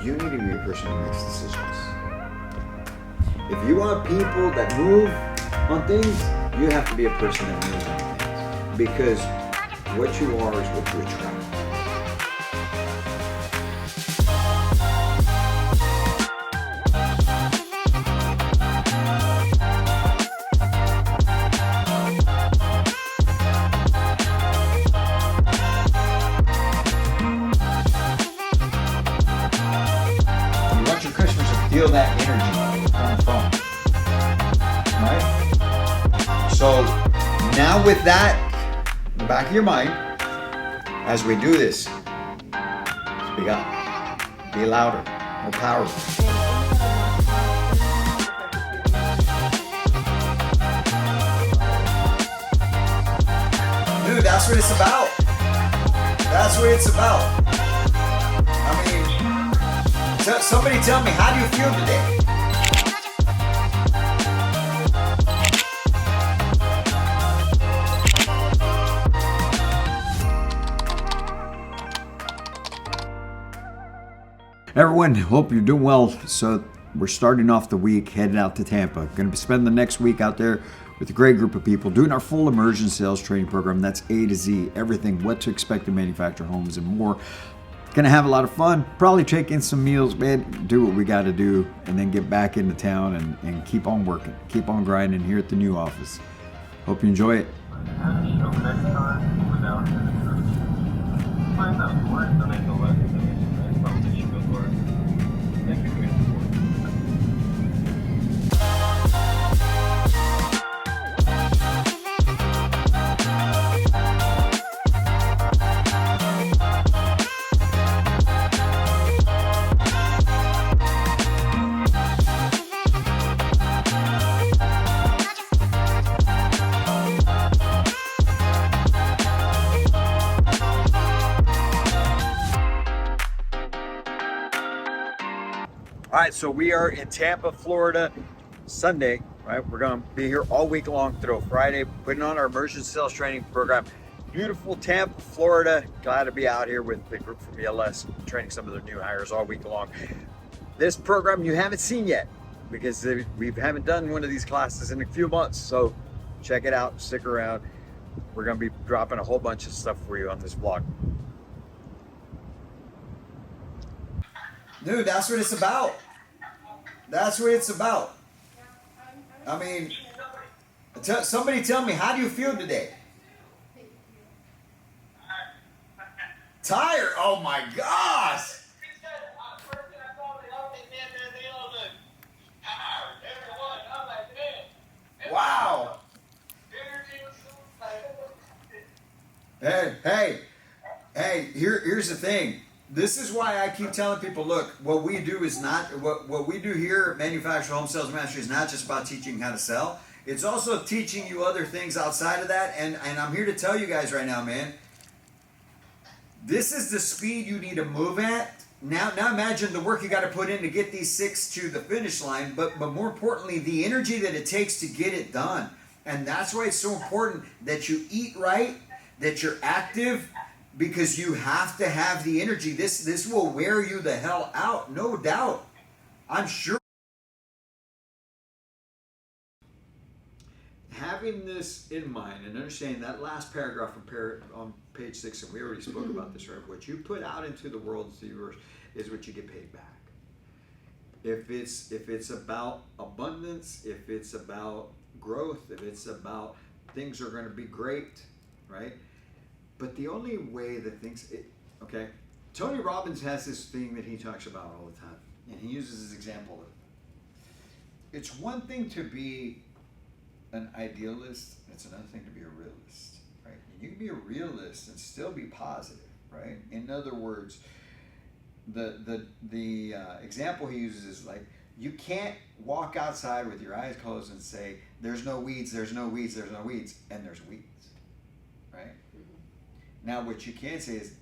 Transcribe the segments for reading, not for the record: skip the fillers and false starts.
you need to be a person who makes decisions. If you want people that move on things, you have to be a person that moves on things. Because what you are is what you attract. Feel that energy on the phone, right? So now with that in the back of your mind, as we do this, speak up, be louder, more powerful. Dude, that's what it's about. That's what it's about. I mean, somebody tell me, how do you feel today? Everyone, hope you're doing well. So we're starting off the week, headed out to Tampa. Going to be spending the next week out there with a great group of people doing our full immersion sales training program. That's A to Z, everything, what to expect in manufactured homes and more. Gonna have a lot of fun, probably take in some meals, man, do what we gotta do, and then get back into town and keep on working, keep on grinding here at the new office. Hope you enjoy it. All right, so we are in Tampa, Florida, Sunday, right? We're gonna be here all week long through Friday, putting on our immersion sales training program. Beautiful Tampa, Florida. Glad to be out here with the group from ELS, training some of their new hires all week long. This program you haven't seen yet because we haven't done one of these classes in a few months. So check it out, stick around. We're gonna be dropping a whole bunch of stuff for you on this vlog. Dude, that's what it's about. That's what it's about. I mean, somebody tell me, how do you feel today? Tired? Oh my gosh! Wow! Hey, here's the thing. This is why I keep telling people, look, what we do is not, what we do here at Manufactured Home Sales Mastery is not just about teaching how to sell. It's also teaching you other things outside of that. And I'm here to tell you guys right now, man, this is the speed you need to move at. Now imagine the work you got to put in to get these 6 to the finish line, but more importantly, the energy that it takes to get it done. And that's why it's so important that you eat right, that you're active, because you have to have the energy. This will wear you the hell out, no doubt. I'm sure. Having this in mind and understanding that last paragraph on page 6, and we already spoke about this, right? What you put out into the world is what you get paid back. If it's about abundance, if it's about growth, if it's about things are going to be great, right? But the only way that okay, Tony Robbins has this thing that he talks about all the time, and he uses his example of, it's one thing to be an idealist, it's another thing to be a realist, right? You can be a realist and still be positive, right? In other words, the example he uses is like, you can't walk outside with your eyes closed and say, there's no weeds, there's no weeds, there's no weeds, and there's weeds, right? Now, what you can say is,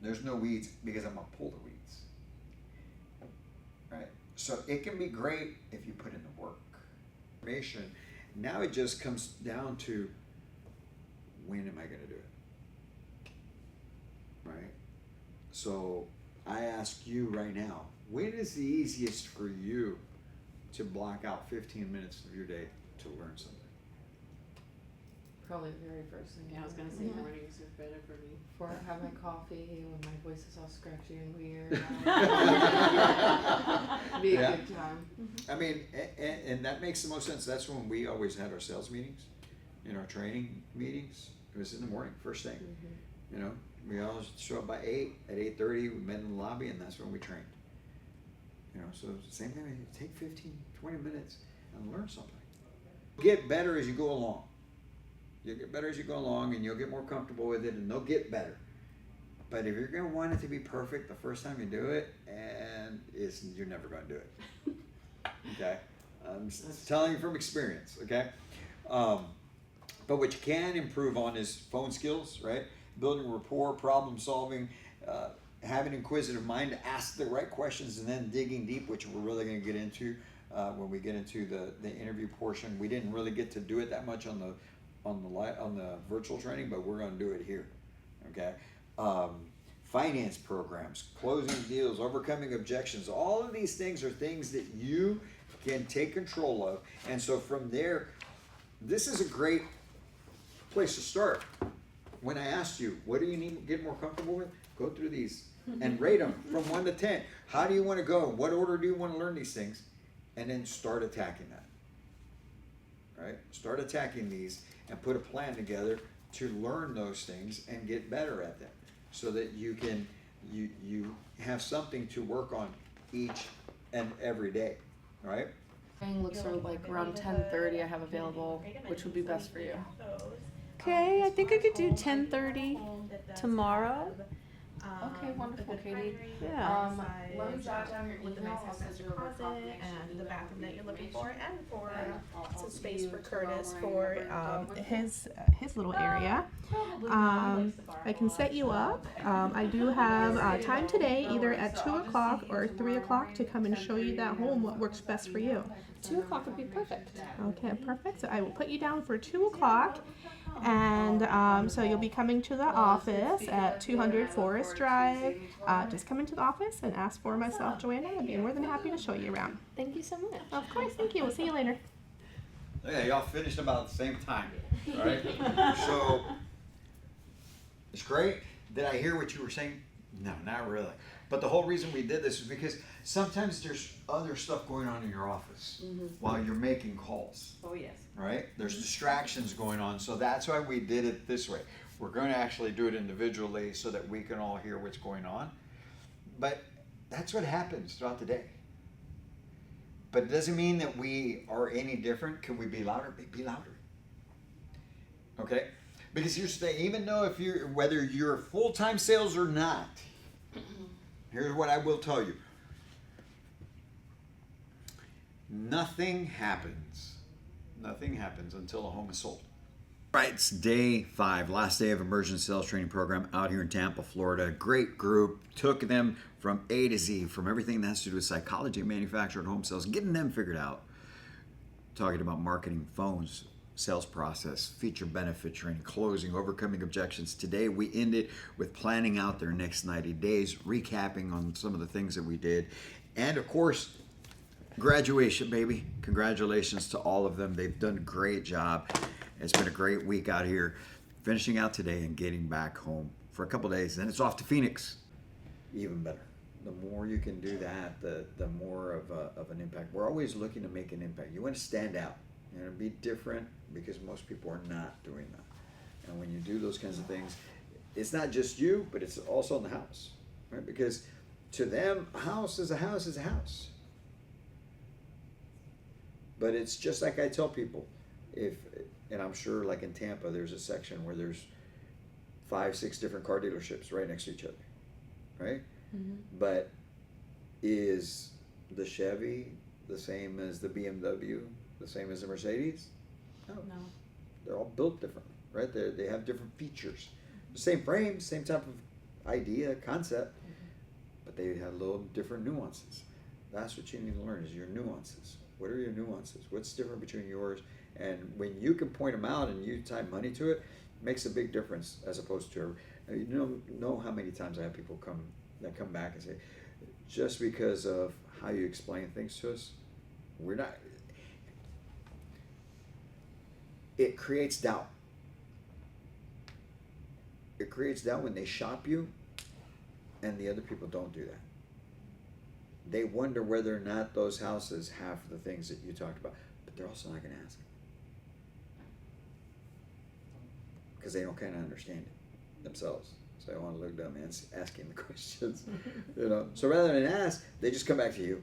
there's no weeds because I'm going to pull the weeds, right? So it can be great if you put in the work. Now it just comes down to, when am I going to do it, right? So I ask you right now, when is the easiest for you to block out 15 minutes of your day to learn something? Probably the very first thing. Yeah, I was gonna say mornings are better for me. Before I have my coffee, when my voice is all scratchy and weird. Be a good time. I mean, and that makes the most sense. That's when we always had our sales meetings, our training meetings. It was in the morning, first thing. You know, we always show up by 8. At 8:30, we met in the lobby, and that's when we trained. So same thing. You take 15, 20 minutes and learn something. Get better as you go along. You'll get better as you go along, and you'll get more comfortable with it, and they'll get better. But if you're going to want it to be perfect the first time you do it, you're never going to do it. Okay? I'm telling you from experience, okay? But what you can improve on is phone skills, right? Building rapport, problem solving, having an inquisitive mind to ask the right questions, and then digging deep, which we're really going to get into when we get into the interview portion. We didn't really get to do it that much on the virtual training, but we're going to do it here. Okay, finance programs, closing deals, overcoming objections. All of these things are things that you can take control of, and so from there, this is a great place to start. When I asked you, what do you need to get more comfortable with? Go through these and rate them from 1 to 10. How do you want to go? In what order do you want to learn these things? And then start attacking that. Right? Start attacking these and put a plan together to learn those things and get better at them, so that you can you have something to work on each and every day. Right? Looks sort of like around 10:30 I have available, which would be best for you. Okay, I think I could do 10:30 tomorrow. Okay, wonderful, Katie. Yeah. Let me jot down your with the email. nice I'll send you over a closet confirmation and the bathroom that you're looking for, and for I'll some see space you for tomorrow Curtis morning. for his little area. I can set you up. I do have time today, either at 2 o'clock or 3 o'clock, to come and show you that home, what works best for you. 2 o'clock would be perfect. Okay, perfect. So I will put you down for 2 o'clock. And so you'll be coming to the office at 200 Forest Drive. Just come into the office and ask for myself, Joanna. I'd be more than happy to show you around. Thank you so much. Of course, thank you. We'll see you later. Yeah, y'all finished about at the same time, right? So it's great. Did I hear what you were saying? No, not really. But the whole reason we did this is because sometimes there's other stuff going on in your office while you're making calls. Oh, yes. Right? There's distractions going on, so that's why we did it this way. We're going to actually do it individually so that we can all hear what's going on. But that's what happens throughout the day. But it doesn't mean that we are any different. Can we be louder? Be louder. Okay? Because here's the thing, even though whether you're full-time sales or not, here's what I will tell you. Nothing happens until a home is sold. Right, it's day 5, last day of Immersion Sales Training Program out here in Tampa, Florida. Great group, took them from A to Z, from everything that has to do with psychology, manufactured home sales, getting them figured out. Talking about marketing, phones, sales process, feature benefit training, closing, overcoming objections. Today we ended with planning out their next 90 days, recapping on some of the things that we did, and of course, graduation, baby. Congratulations to all of them. They've done a great job. It's been a great week out here, finishing out today and getting back home for a couple days. Then it's off to Phoenix. Even better. The more you can do that, the more of an impact. We're always looking to make an impact. You want to stand out. You want to be different, because most people are not doing that. And when you do those kinds of things, it's not just you, but it's also in the house, right? Because to them, a house is a house is a house. But it's just like I tell people, and I'm sure like in Tampa, there's a section where there's 5, 6 different car dealerships right next to each other, right? Mm-hmm. But is the Chevy the same as the BMW, the same as the Mercedes? No. They're all built differently, right? They have different features. The same frame, same type of idea, concept, but they have little different nuances. That's what you need to learn, is your nuances. What are your nuances? What's different between yours? And when you can point them out and you tie money to it, makes a big difference, as opposed to, you know how many times I have people come that come back and say, just because of how you explain things to us, we're not. It creates doubt. It creates doubt when they shop you and the other people don't do that. They wonder whether or not those houses have the things that you talked about, but they're also not going to ask. Because they don't kind of understand it themselves. So they want to look dumb and asking the questions. You know. So rather than ask, they just come back to you.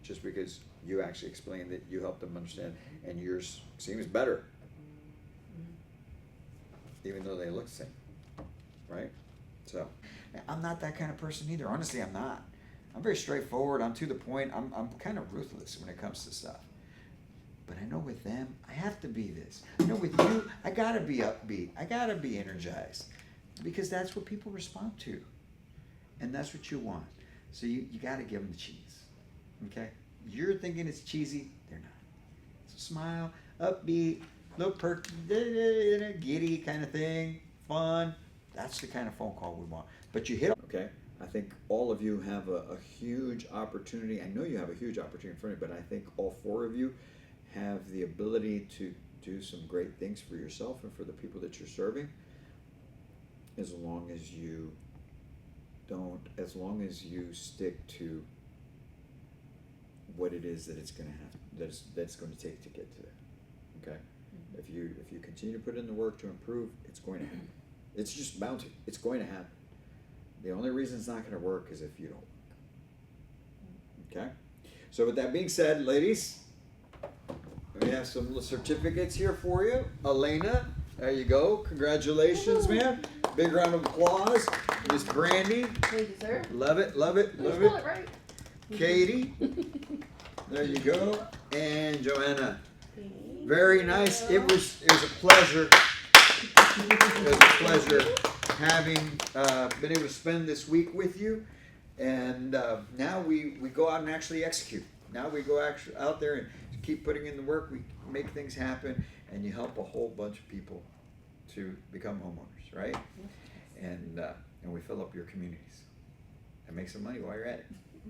Just because you actually explained that you helped them understand, and yours seems better. Even though they look the same. Right? So I'm not that kind of person either. Honestly, I'm not. I'm very straightforward. I'm to the point. I'm kind of ruthless when it comes to stuff. But I know with them, I have to be this. I know with you, I gotta be upbeat. I gotta be energized. Because that's what people respond to. And that's what you want. So you gotta give them the cheese. Okay? You're thinking it's cheesy, they're not. So smile, upbeat, little perky, giddy kind of thing, fun. That's the kind of phone call we want. But you hit, okay? I think all of you have a huge opportunity. I know you have a huge opportunity in front of you, but I think all four of you have the ability to do some great things for yourself and for the people that you're serving, as long as you stick to what it is that it's going to have, that's going to take to get to there. Okay? If you continue to put in the work to improve, it's going to happen. It's just bound to. It's going to happen. The only reason it's not going to work is if you don't work. Okay? So with that being said, ladies, we have some little certificates here for you. Elena, there you go. Congratulations, man. Big round of applause. Miss Brandy. Thank you, sir. Love it, love it, Let's love spell it. it right. Katie. There you go. And Joanna. Very nice. It was a pleasure. It was a pleasure having been able to spend this week with you. And now we go out and actually execute. Now we go actually out there and keep putting in the work. We make things happen, and you help a whole bunch of people to become homeowners, right? And we fill up your communities and make some money while you're at it.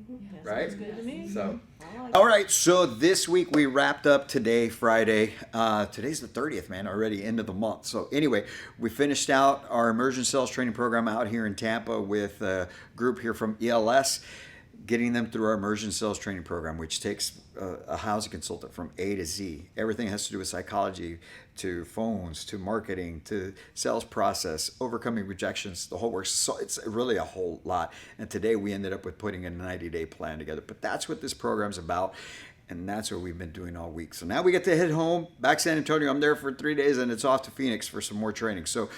Yes, Right? sounds good to me. So, I like all right. So this week we wrapped up today, Friday. Today's the 30th, man. Already end of the month. So anyway, we finished out our immersion sales training program out here in Tampa with a group here from ELS, getting them through our immersion sales training program, which takes a housing consultant from A to Z. Everything has to do with psychology, to phones, to marketing, to sales process, overcoming rejections, the whole works. So it's really a whole lot. And today we ended up with putting a 90-day plan together. But that's what this program's about. And that's what we've been doing all week. So now we get to head home, back San Antonio. I'm there for 3 days, and it's off to Phoenix for some more training. So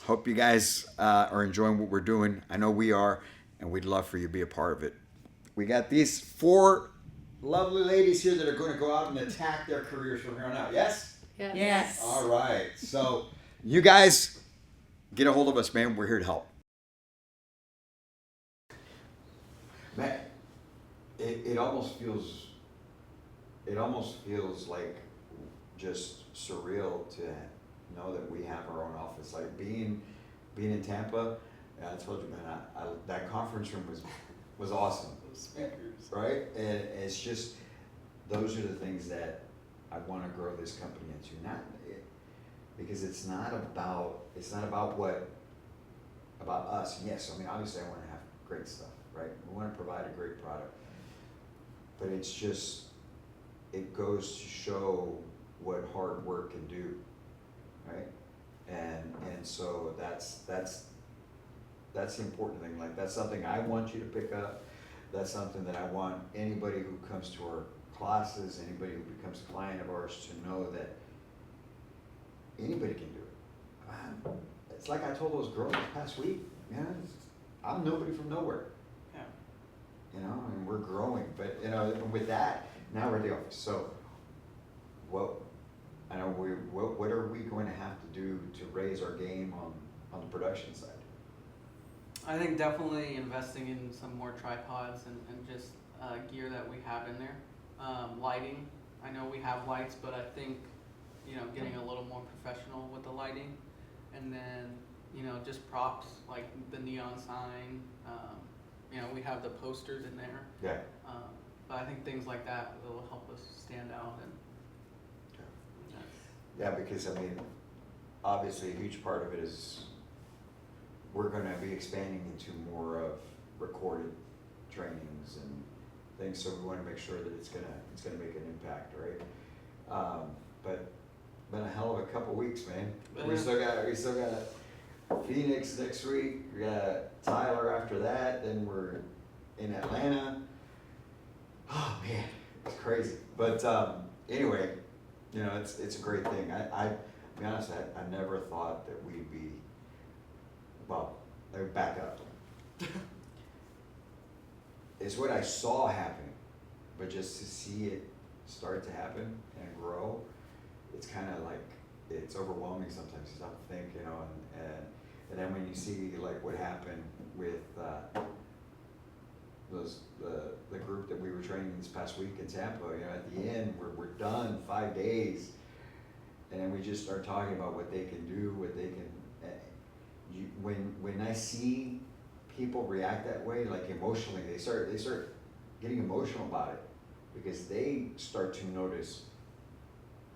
hope you guys are enjoying what we're doing. I know we are, and we'd love for you to be a part of it. We got these 4 lovely ladies here that are going to go out and attack their careers from here on out. Yes? Yes. All right. So you guys get a hold of us, man. We're here to help. Man, it almost feels like just surreal to know that we have our own office. Like being in Tampa, I told you, man, that conference room was awesome. Speakers. Right? And it's just, those are the things that I want to grow this company into. Because it's not about us. Yes, I mean, obviously I want to have great stuff, right? We want to provide a great product. But it's just, it goes to show what hard work can do, right? And so that's the important thing. Like, that's something I want you to pick up. That's something that I want anybody who comes to our classes, anybody who becomes a client of ours, to know that anybody can do it. Man, it's like I told those girls this past week, man, I'm nobody from nowhere. Yeah. You know, and we're growing. But, you know, with that, now we're at the office. So what are we going to have to do to raise our game on the production side? I think definitely investing in some more tripods and just gear that we have in there. Lighting, I know we have lights, but I think, getting a little more professional with the lighting. And then you know, just props like the neon sign. You know, we have the posters in there. Yeah. But I think things like that will help us stand out and. Yeah, because I mean, obviously a huge part of it is we're gonna be expanding into more of recorded trainings and things, so we wanna make sure that it's gonna make an impact, right? But been a hell of a couple weeks, man. We still got Phoenix next week, we got Tyler after that, then we're in Atlanta. Oh man, it's crazy. But anyway, you know, it's a great thing. To be honest, I never thought that we'd be, well, let me back up. It's what I saw happening, but just to see it start to happen and grow, it's kind of like, it's overwhelming sometimes. You stop to think, you know, and then when you see like what happened with the group that we were training this past week in Tampa, you know, at the end we're done 5 days, and then we just start talking about what they can do, what they can. When I see people react that way, like emotionally, they start getting emotional about it, because they start to notice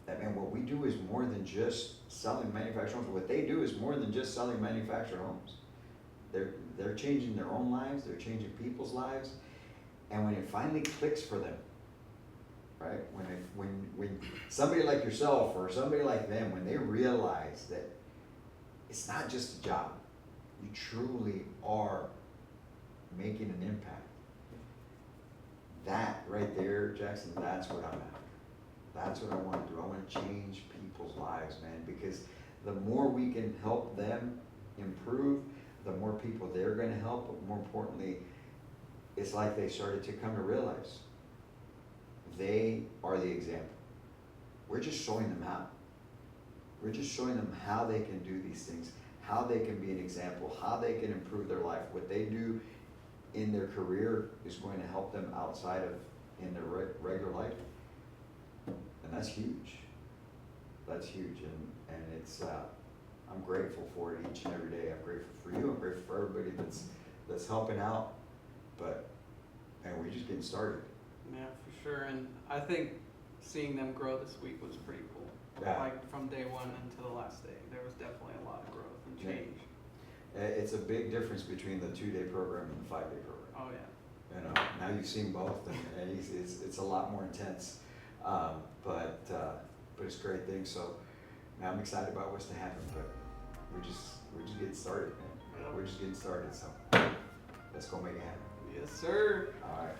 that, man, what we do is more than just selling manufactured homes. What they do is more than just selling manufactured homes. They're changing their own lives, they're changing people's lives, and when it finally clicks for them, right? When somebody like yourself or somebody like them, when they realize that it's not just a job, you truly are making an impact. That right there, Jackson, that's what I'm after. That's what I want to do. I want to change people's lives, man, because the more we can help them improve, the more people they're going to help, but more importantly, it's like they started to come to realize they are the example. We're just showing them how. We're just showing them how they can do these things, how they can be an example, how they can improve their life. What they do in their career is going to help them outside of in their regular life. And that's huge. That's huge, and it's I'm grateful for it each and every day. I'm grateful for you. I'm grateful for everybody that's helping out. But man, we're just getting started. Yeah, for sure. And I think seeing them grow this week was pretty cool. Yeah. Like from day one until the last day, there was definitely a lot of growth and change. It's a big difference between the 2-day program and the 5-day program. Oh yeah. You know, now you've seen both, and it's a lot more intense. But it's a great thing. So now I'm excited about what's to happen. But we're just getting started, man. We're just getting started. So let's go make it happen. Yes, sir. All right.